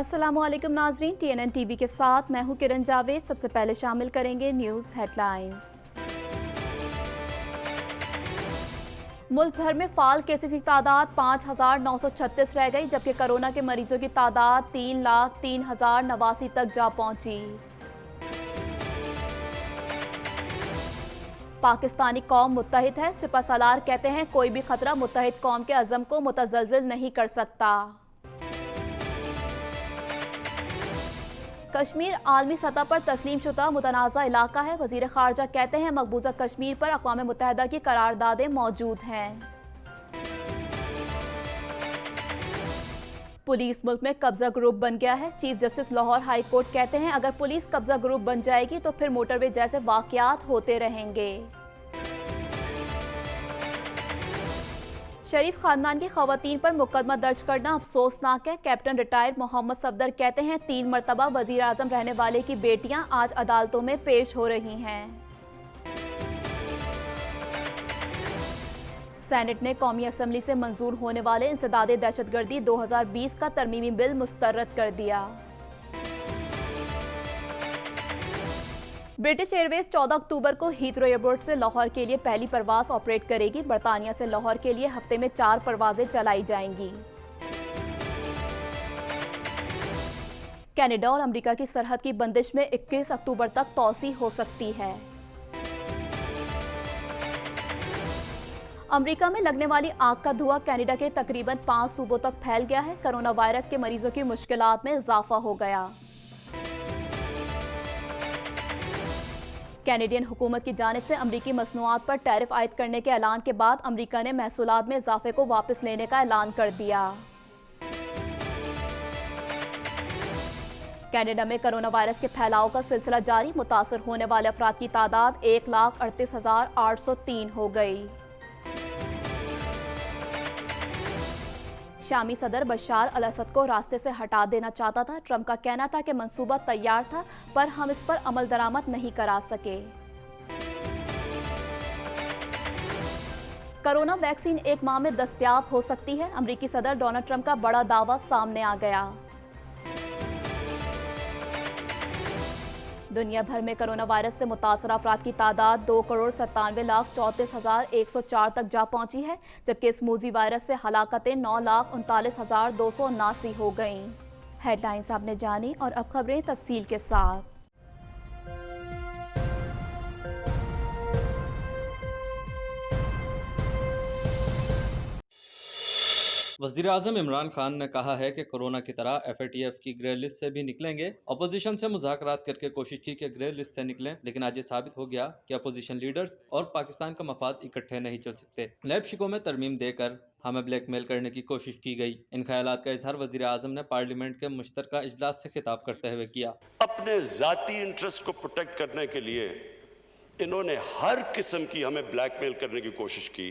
अस्सलाम वालेकुम नाजरीन, TNN टीवी के साथ मैं हूं किरण जावेद। सबसे पहले शामिल करेंगे न्यूज़ हेडलाइंस। मुल्क भर में फाल केसेस की तादाद 5,936 रह गई, जबकि कोरोना के मरीजों की तादाद 3,03,089 तक जा पहुंची। पाकिस्तानी कौम मुत्तहिद है, सिपह सालार कहते हैं कोई भी खतरा मुत्तहिद कौम के अज़म को मुतज़लज़िल नहीं कर सकता। कश्मीर आलमी सतह पर तस्लीम शुदा मुतनाज़ा इलाका है, वज़ीर ख़ारजा कहते हैं मकबूजा कश्मीर पर अक़वाम मुत्तहिदा की करारदादें मौजूद हैं। पुलिस मुल्क में कब्ज़ा ग्रुप बन गया है, chief justice Lahore high court कहते हैं अगर पुलिस कब्ज़ा ग्रुप बन जाएगी तो फिर मोटरवे जैसे वाक़यात होते रहेंगे। शरीफ खानदान की खवातीन पर मुकदमा दर्ज करना अफसोसनाक है, कैप्टन रिटायर्ड मोहम्मद सफदर कहते हैं 3 मरतबा वजीर आज़म रहने वाले की बेटियां आज अदालतों में पेश हो रही हैं। सेनेट ने कौमी असम्बली से मंजूर होने वाले इंसदादे दहशतगर्दी 2020 का तरमीमी बिल मुस्तरद कर दिया। ब्रिटिश एयरवेज 14 अक्टूबर को हीथ्रो एयरपोर्ट से लाहौर के लिए पहली परवाज ऑपरेट करेगी। बरतानिया से लाहौर के लिए हफ्ते में 4 परवाजें चलाई जाएंगी। कनाडा और अमेरिका की सरहद की बंदिश में 21 अक्टूबर तक तौसी हो सकती है। अमेरिका में लगने वाली आग का धुआं कनाडा के तकरीबन 5 सूबों तक फैल गया है। कोरोना वायरस के मरीजों की मुश्किलात में इजाफा हो गया। कैनेडियन हुकूमत की जानिब से अमरीकी मसनूआत पर टैरिफ आयद करने के ऐलान के बाद अमरीका ने महसूलात में इजाफे को वापस लेने का ऐलान कर दिया। कनाडा में कोरोना वायरस के फैलाव का सिलसिला जारी, मुतासर होने वाले अफराद की तादाद 1,38,803 हो गई। शामी सदर बशार अल असद को रास्ते से हटा देना चाहता था। ट्रंप का कहना था कि मंसूबा तैयार था पर हम इस पर अमल दरामद नहीं करा सके। कोरोना वैक्सीन 1 माह में दस्तयाब हो सकती है, अमरीकी सदर डोनाल्ड ट्रंप का बड़ा दावा सामने आ गया। दुनिया भर में कोरोना वायरस से मुतासर अफराद की तादाद 2,97,34,104 तक जा पहुंची है, जबकि इस मूजी वायरस से हलाकतें 9,39,279 हो गईं। हेडलाइंस आपने जानी और अब खबरें तफसील के साथ। वज़ीर-ए-आज़म इमरान खान ने कहा है कि कोरोना की तरह FATF की ग्रे लिस्ट से भी निकलेंगे। अपोजिशन से मुज़ाकरात करके कोशिश की कि ग्रे लिस्ट से निकलें, लेकिन आज ये साबित हो गया कि अपोजिशन लीडर्स और पाकिस्तान का मफाद इकट्ठे नहीं चल सकते। लैब शिकों में तरमीम देकर हमें ब्लैकमेल करने की कोशिश की गई। इन ख्यालात का इजहार वज़ीर-ए-आज़म ने पार्लियामेंट के मुश्तरका इजलास से खिताब करते हुए किया। अपने ज़ाती इंटरेस्ट को प्रोटेक्ट करने के लिए इन्होंने हर किस्म की हमें ब्लैकमेल करने की कोशिश की।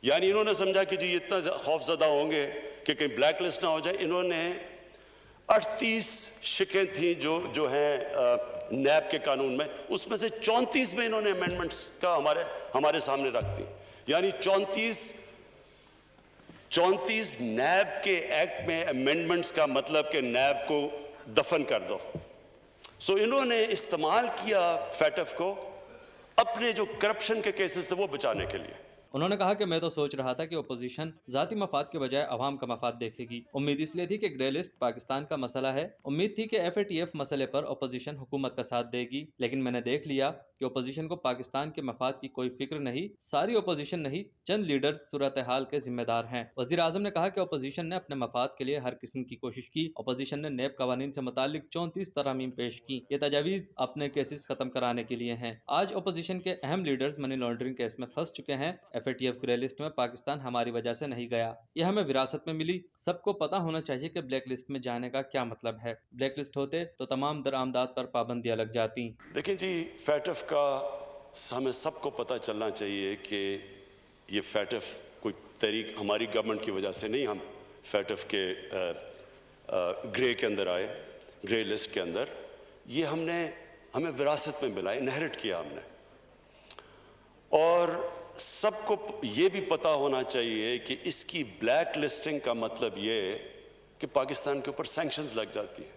यानी इन्होंने समझा कि जी इतना खौफजदा होंगे कि कहीं ब्लैक लिस्ट ना हो जाए। इन्होंने 38 शिकें थी जो हैं नैब के कानून में, उसमें से 34 में इन्होंने अमेंडमेंट्स का हमारे सामने रख दी। यानी 34 नैब के एक्ट में अमेंडमेंट्स का मतलब कि नैब को दफन कर दो। सो इन्होंने इस्तेमाल किया फैटफ को अपने जो करप्शन के केसेस थे वो बचाने के लिए। उन्होंने कहा कि मैं तो सोच रहा था कि अपोजिशन जाती मफाद के बजाय अवाम का मफाद देखेगी। उम्मीद इसलिए थी कि ग्रे लिस्ट पाकिस्तान का मसला है। उम्मीद थी कि FATF मसले पर अपोजिशन हुकूमत का साथ देगी, लेकिन मैंने देख लिया कि अपोजिशन को पाकिस्तान के मफाद की कोई फिक्र नहीं। सारी अपोजिशन नहीं, चंद लीडर्स सूरत हाल के जिम्मेदार हैं। वज़ीर-ए-आज़म ने कहा कि अपोजिशन ने अपने मफाद के लिए हर किस्म की कोशिश की। अपोजिशन ने नैब कवानीन से मुतालिक 34 तरामीम पेश की। ये तजावीज़ अपने केसेस खत्म कराने के लिए हैं। आज अपोजिशन के अहम लीडर्स मनी लॉन्ड्रिंग केस में फंस चुके हैं। FATF ग्रे लिस्ट में पाकिस्तान हमारी वजह से नहीं गया, यह हमें विरासत में मिली। सबको पता होना चाहिए कि ब्लैक लिस्ट में जाने का क्या मतलब है। ब्लैक लिस्ट होते तो तमाम दरामदात पर पाबंदियां लग जाती। देखिए जी, फैटफ का हमें सबको पता चलना चाहिए कि ये फैटफ कोई तहरीक हमारी गवर्नमेंट की वजह से नहीं। हम फैटफ के ग्रे के अंदर आए, ग्रे लिस्ट के अंदर। ये हमें विरासत में मिला, इनहेरिट किया हमने। और सबको ये भी पता होना चाहिए कि इसकी ब्लैक लिस्टिंग का मतलब ये کہ پاکستان کے اوپر سینکشنز لگ جاتی ہیں،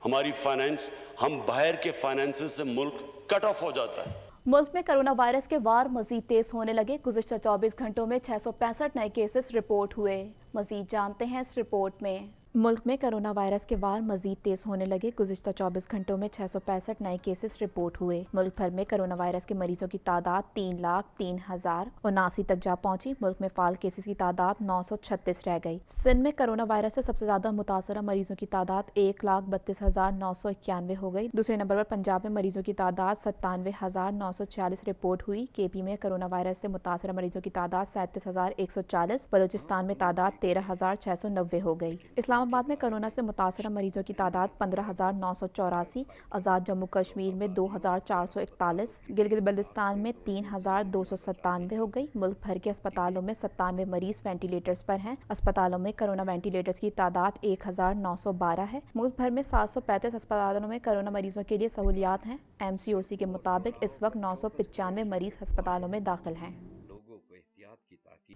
ہماری فائنینس، ہم باہر کے فائنینس سے ملک کٹ آف ہو جاتا ہے۔ ملک میں کرونا وائرس کے وار مزید تیز ہونے لگے، گزشتہ 24 گھنٹوں میں 665 نئے کیسز رپورٹ ہوئے۔ مزید جانتے ہیں اس رپورٹ میں۔ ملک میں کرونا وائرس کے وار مزید تیز ہونے لگے، گزشتہ 24 گھنٹوں میں 665 نئے کیسز رپورٹ ہوئے۔ ملک بھر میں کرونا وائرس کے مریضوں کی تعداد 3,03,079 تک جا پہنچی۔ ملک میں فعال کیسز کی تعداد 936 رہ گئی۔ سندھ میں کرونا وائرس سے سب سے زیادہ متاثرہ مریضوں کی تعداد 1,32,991 ہو گئی۔ دوسرے نمبر پر پنجاب میں مریضوں کی تعداد 97,946 رپورٹ ہوئی۔ کے پی میں کرونا وائرس سے متاثرہ مریضوں کی تعداد 37,140، بلوچستان میں تعداد 13,690 ہو گئی۔ اسلام آباد میں کرونا سے متاثرہ مریضوں کی تعداد 15,984، آزاد جموں کشمیر میں 2,441، گلگت بلتستان میں 3,297 ہو گئی۔ ملک بھر کے اسپتالوں میں 97 مریض وینٹیلیٹرز پر ہیں۔ اسپتالوں میں کرونا وینٹیلیٹرز کی تعداد 1,912 ہے۔ ملک بھر میں 735 اسپتالوں میں کرونا مریضوں کے لیے سہولیات ہیں۔ ایم سی او سی کے مطابق اس وقت 995 مریض ہسپتالوں میں داخل ہیں۔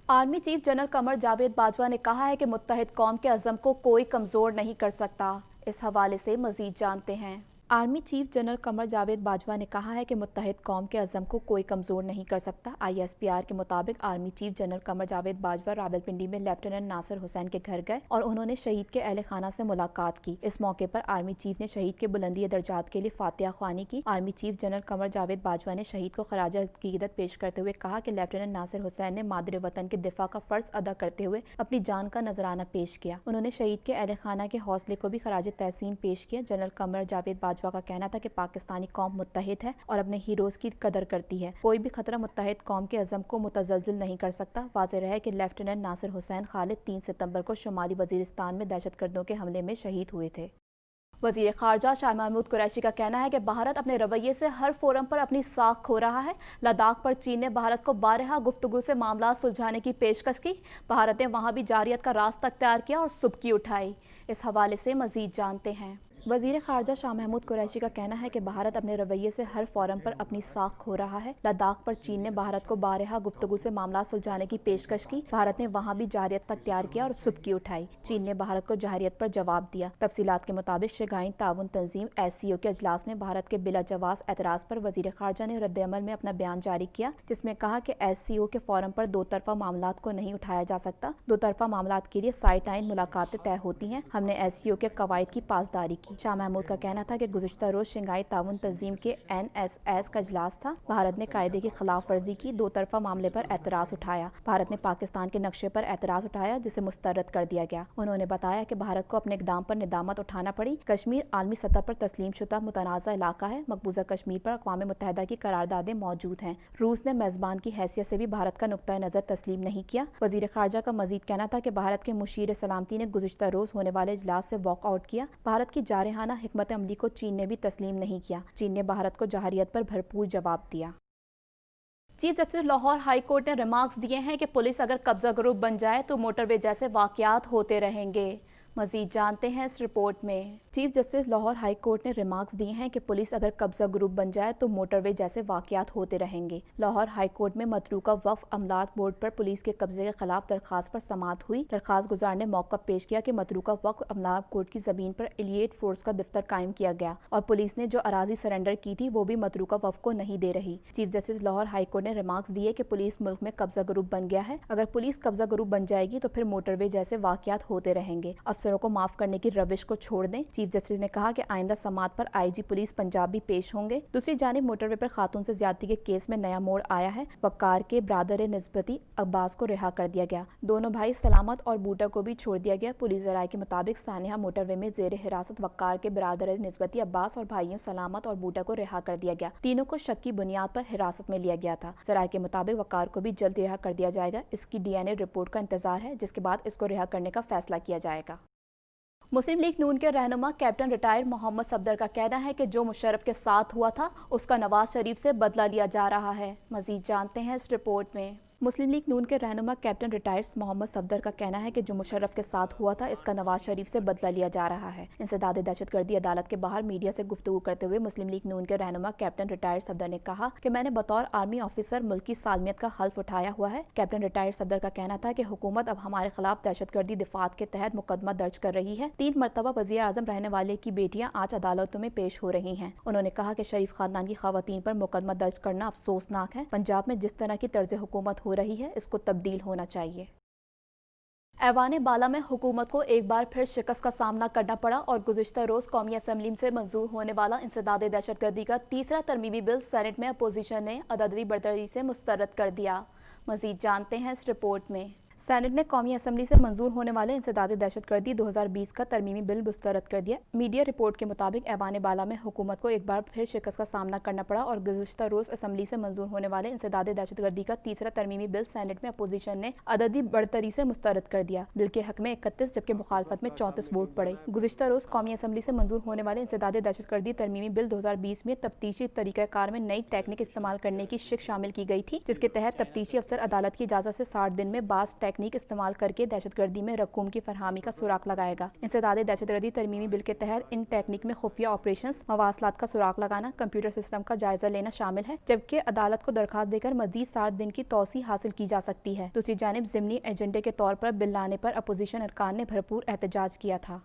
Army chief general Qamar Javed Bajwa نے کہا ہے کہ متحد قوم کے عزم کو کوئی کمزور نہیں کر سکتا۔ اس حوالے سے مزید جانتے ہیں۔ Army chief general Qamar Javed Bajwa نے کہا ہے کہ متحد قوم کے عزم کو کوئی کمزور نہیں کر سکتا۔ آئی ایس پی آر کے مطابق army chief general Qamar Javed Bajwa Rawalpindi میں لیفٹیننٹ ناصر حسین کے گھر گئے اور انہوں نے شہید کے اہل خانہ سے ملاقات کی۔ اس موقع پر آرمی چیف نے شہید کے بلندی درجات کے لیے فاتحہ خوانی کی۔ Army chief general Qamar Javed Bajwa نے شہید کو خراج عقیدت پیش کرتے ہوئے کہا کہ لیفٹیننٹ ناصر حسین نے مادر وطن کے دفاع کا فرض ادا کرتے ہوئے اپنی جان کا نذرانہ پیش کیا۔ انہوں نے شہید کے اہل خانہ کے حوصلے کو بھی خراج تحسین پیش کیا۔ جنرل قمر جاوید باجوہ کا کہنا تھا کہ پاکستانی قوم متحد ہے اور اپنے ہیروز کی قدر کرتی ہے۔ کوئی بھی خطرہ متحد قوم کے عزم کو متزلزل نہیں کر سکتا۔ واضح رہے کہ لیفٹیننٹ ناصر حسین خالد 3 ستمبر کو شمالی وزیرستان میں دہشت گردوں کے حملے میں شہید ہوئے تھے۔ وزیر خارجہ شاہ محمود قریشی کا کہنا ہے کہ بھارت اپنے رویے سے ہر فورم پر اپنی ساکھ کھو رہا ہے۔ لداخ پر چین نے بھارت کو بارہا گفتگو سے معاملات سلجھانے کی پیشکش کی۔ بھارت نے وہاں بھی جارحیت کا راستہ اختیار کیا اور سبکی اٹھائی۔ اس حوالے سے مزید جانتے ہیں۔ وزیر خارجہ شاہ محمود قریشی کا کہنا ہے کہ بھارت اپنے رویے سے ہر فورم پر اپنی ساکھ کھو رہا ہے۔ لداخ پر چین نے بھارت کو بارہا گفتگو سے معاملات سلجھانے کی پیشکش کی۔ بھارت نے وہاں بھی جارحیت اختیار کیا اور سبکی اٹھائی۔ چین نے بھارت کو جارحیت پر جواب دیا۔ تفصیلات کے مطابق شنگھائی تعاون تنظیم SCO کے اجلاس میں بھارت کے بلا جواز اعتراض پر وزیر خارجہ نے رد عمل میں اپنا بیان جاری کیا، جس میں کہا کہ SCO کے فورم پر دو طرفہ معاملات کو نہیں اٹھایا جا سکتا۔ دو طرفہ معاملات کے لیے سائٹ لائن ملاقاتیں طے ہوتی ہیں۔ ہم نے SCO کے قواعد کی پاسداری کی۔ شاہ محمود کا کہنا تھا کہ گزشتہ روز شنگھائی تعاون تنظیم کے NSS کا اجلاس تھا۔ بھارت نے قاعدے کی خلاف ورزی کی، دو طرفہ معاملے پر اعتراض اٹھایا۔ بھارت نے پاکستان کے نقشے پر اعتراض اٹھایا، جسے مسترد کر دیا گیا۔ انہوں نے بتایا کہ بھارت کو اپنے اقدام پر ندامت اٹھانا پڑی۔ کشمیر عالمی سطح پر تسلیم شدہ متنازع علاقہ ہے۔ مقبوضہ کشمیر پر اقوام متحدہ کی قراردادیں موجود ہیں۔ روس نے میزبان کی حیثیت سے بھی بھارت کا نقطہ نظر تسلیم نہیں کیا۔ وزیر خارجہ کا مزید کہنا تھا کہ بھارت کے مشیر سلامتی نے گزشتہ روز ہونے والے اجلاس سے واک آؤٹ کیا۔ بھارت کی جارحانہ حکمت عملی کو چین نے بھی تسلیم نہیں کیا۔ چین نے بھارت کو جارحیت پر بھرپور جواب دیا۔ Chief justice Lahore high court نے ریمارکس دیے ہیں کہ پولیس اگر قبضہ گروپ بن جائے تو موٹر وے جیسے واقعات ہوتے رہیں گے۔ مزید جانتے ہیں اس رپورٹ میں۔ Chief justice Lahore high court نے ریمارکس دیے ہیں کہ پولیس اگر قبضہ گروپ بن جائے تو موٹر وے جیسے واقعات ہوتے رہیں گے۔ لاہور ہائی کورٹ میں متروکہ وقف عملات بورڈ پر پولیس کے قبضے کے خلاف درخواست پر سماعت ہوئی۔ درخواست گزار نے موقف پیش کیا کہ متروکہ وقف عملات بورڈ کی زمین پر ایلیٹ فورس کا دفتر قائم کیا گیا اور پولیس نے جو اراضی سرنڈر کی تھی وہ بھی متروکہ وقف کو نہیں دے رہی۔ Chief justice Lahore high court نے ریمارکس دیے کہ پولیس ملک میں قبضہ گروپ بن گیا ہے۔ اگر پولیس قبضہ گروپ بن جائے گی تو پھر موٹر وے جیسے واقعات ہوتے رہیں گے۔ افسروں کو معاف کرنے کی روش کو چھوڑ دیں۔ چیف جسٹس نے کہا کہ آئندہ سماعت پر IG پولیس پنجاب بھی پیش ہوں گے۔ دوسری جانب موٹر وے پر خاتون سے زیادتی کے کیس میں نیا موڑ آیا ہے۔ وقار کے برادر نسبتی عباس کو رہا کر دیا گیا۔ دونوں بھائی سلامت اور بوٹا کو بھی چھوڑ دیا گیا۔ پولیس ذرائع کے مطابق سانحہ موٹر وے میں زیر حراست وقار کے برادر نسبتی عباس اور بھائیوں سلامت اور بوٹا کو رہا کر دیا گیا۔ تینوں کو شک کی بنیاد پر حراست میں لیا گیا تھا۔ ذرائع کے مطابق وقار کو بھی جلد رہا کر دیا جائے گا۔ اس کی DNA رپورٹ کا انتظار ہے، جس کے بعد اس کو رہا کرنے کا فیصلہ کیا جائے گا۔ مسلم لیگ نون کے رہنما کیپٹن ریٹائر محمد صفدر کا کہنا ہے کہ جو مشرف کے ساتھ ہوا تھا اس کا نواز شریف سے بدلہ لیا جا رہا ہے۔ مزید جانتے ہیں اس رپورٹ میں۔ मुस्लिम लीग नून के रहनुमा कैप्टन रिटायर्ड मोहम्मद सफदर का कहना है कि जो मुशर्रफ के साथ हुआ था इसका नवाज शरीफ से बदला लिया जा रहा है। इंसदाद दहशतगर्दी अदालत के बाहर मीडिया से गुफ्तगू करते हुए मुस्लिम लीग नून के रहनुमा कैप्टन रिटायर्ड सफदर ने कहा कि मैंने बतौर आर्मी ऑफिसर मुल्क की सालमियत का हल्फ उठाया हुआ है। कैप्टन रिटायर्ड सफदर का कहना था कि हुकूमत अब हमारे खिलाफ दहशतगर्दी दिफात के तहत मुकदमा दर्ज कर रही है। 3 मरतबा वज़ीर आज़म रहने वाले की बेटियां आज अदालतों में पेश हो रही हैं। उन्होंने कहा कि शरीफ खानदान की खवातीन पर मुकदमा दर्ज करना अफसोसनाक है। पंजाब में जिस तरह की तर्ज हुकूमत हो रही है इसको तब्दील होना चाहिए। ऐवान बाला में हुकूमत को एक बार फिर शिकस्त का सामना करना पड़ा और गुज़िश्ता रोज़ कौमी असम्बली से मंजूर होने वाला इंसदाद दहशतगर्दी का तीसरा तरमीमी बिल सेनेट में अपोजिशन ने अददी बरतरी से मुस्तरद कर दिया। मज़ीद जानते हैं इस रिपोर्ट में। सेनेट ने कौमी असम्बली से मंजूर होने वाले इंसदाद दहशतगर्दी 2020 का तरमीमी बिल मुस्तरद कर दिया। मीडिया रिपोर्ट के मुताबिक ऐवान बाला में हुकूमत को एक बार फिर शिकस्त का सामना करना पड़ा और गुज़िश्ता रोज़ असम्बली से मंजूर होने वाले इंसदाद दहशतगर्दी का तीसरा तरमीमी बिल सेनेट में अपोजिशन ने अददी बढ़तरी से मुस्तरद कर दिया। बिल के हक में 31 जबकि मुखालफत में 34 वोट पड़े। गुज़िश्ता रोज़ कौमी असम्बली से मंजूर होने वाले इंसदाद दहशतगर्दी तरमीमी बिल 2020 में तफ्तीशी तरीक़ाकार में नई टेक्निक इस्तेमाल करने की शिक शामिल की गई थी, जिसके तहत तफ्तीशी अफसर अदालत की इजाज़त से 60 दिन में बास टेक्निक इस्तेमाल के दहशतगर्दी में रकूम की फरहामी का सुराग लगाएगा। इंसदाद दहशतगर्दी तरमीमी बिल के तहत इन टेक्निक में खुफिया ऑपरेशंस, मवासलात का सुराग लगाना, कंप्यूटर सिस्टम का जायजा लेना शामिल है, जबकि अदालत को दरखास्त देकर मजीद 60 दिन की तौसी हासिल की जा सकती है। दूसरी जानिब ज़िमनी एजेंडे के तौर पर बिल लाने पर अपोजिशन अरकान ने भरपूर एहतजाज किया था।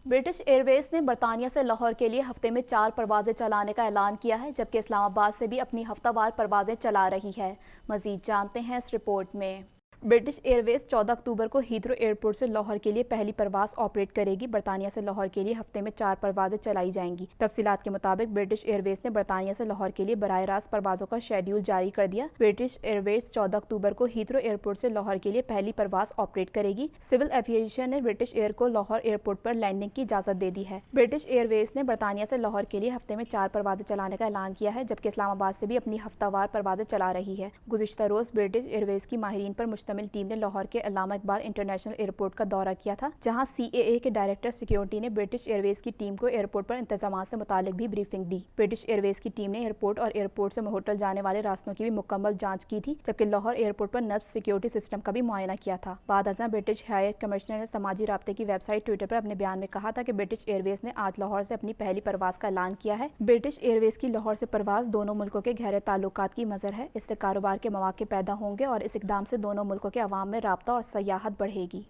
ब्रिटिश एयरवेज ने बरतानिया से लाहौर के लिए हफ्ते में 4 परवाजें चलाने का ऐलान किया है, जबकि इस्लामाबाद से भी अपनी हफ्तावार परवाजें चला रही है। मजीद जानते हैं इस रिपोर्ट में। ब्रिटिश एयरवेज 14 अक्टूबर को हीथ्रो एयरपोर्ट से लाहौर के लिए पहली परवाज़ ऑपरेट करेगी। बरतानिया से लाहौर के लिए हफ्ते में 4 परवाजें चलाई जाएंगी। तफसीलात के मुताबिक ब्रिटिश एयरवेज ने बरतानिया से लाहौर के लिए बराह रास्त परवाज़ों का शेड्यूल जारी कर दिया। ब्रिटिश एयरवेज 14 अक्टूबर को हीथ्रो एयरपोर्ट से लाहौर के लिए पहली परवाज़ ऑपरेट करेगी। सिविल एविएशन ने ब्रिटिश एयर को लाहौर एयरपोर्ट पर लैंडिंग की इजाज़त दे दी है। ब्रिटिश एयरवेज ने बरतानिया से लाहौर के लिए हफ्ते में 4 परवाजें चलाने का ऐलान किया है, जबकि इस्लामाबाद से भी अपनी हफ्तावार परवाजें चला रही है। गुज़िश्ता रोज़ ब्रिटिश एयरवेज की माहिरीन पर मुश्तमिल टीम ने लाहौर के अल्लामा इकबाल इंटरनेशनल एयरपोर्ट का दौरा किया था, जहां CAA के डायरेक्टर सिक्योरिटी ने ब्रिटिश एयरवेज की टीम को एयरपोर्ट पर इंतजामात से मुतालिक भी ब्रीफिंग दी। ब्रिटिश एयरवेज की टीम ने एयरपोर्ट और एयरपोर्ट से होटल जाने वाले रास्तों की भी मुकम्मल जांच की थी, जबकि लाहौर एयरपोर्ट पर नब्ज सिक्योरिटी सिस्टम का भी मुआयना किया था। बाद अज़ां ब्रिटिश हायर कमिश्नर ने समाजी राब्ते की वेबसाइट ट्विटर पर अपने बयान में कहा था कि ब्रिटिश एयरवेज ने आज लाहौर से अपनी पहली परवाज़ का ऐलान किया है। ब्रिटिश एयरवेज की लाहौर से परवाज़ दोनों मुल्कों के गहरे ताल्लुकात की मज़हर है। इससे कारोबार के मौके पैदा होंगे और इस इक़दाम से दोनों मुल्कों के अवाम में राब्ता और सयाहत बढ़ेगी।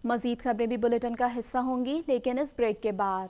मज़ीद खबरें भी बुलेटिन का हिस्सा होंगी, लेकिन इस ब्रेक के बाद।